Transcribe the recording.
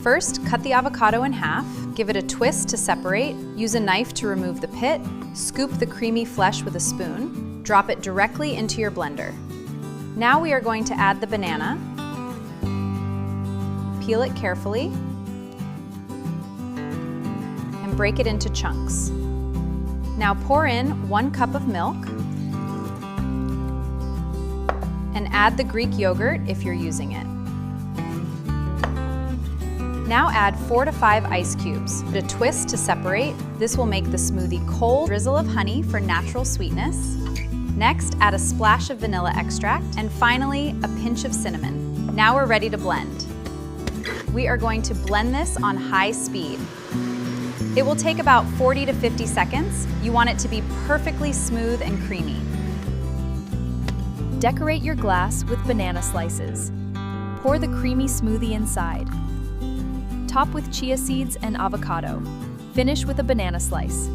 First, cut the avocado in half, give it a twist to separate, use a knife to remove the pit, scoop the creamy flesh with a spoon, drop it directly into your blender. Now we are going to add the banana, peel it carefully, and break it into chunks. Now pour in 1 cup of milk, and add the Greek yogurt if you're using it. Now add 4 to 5 ice cubes. Put a twist to separate. This will make the smoothie cold. Drizzle of honey for natural sweetness. Next, add a splash of vanilla extract, and finally, a pinch of cinnamon. Now we're ready to blend. We are going to blend this on high speed. It will take about 40 to 50 seconds. You want it to be perfectly smooth and creamy. Decorate your glass with banana slices. Pour the creamy smoothie inside. Top with chia seeds and avocado. Finish with a banana slice.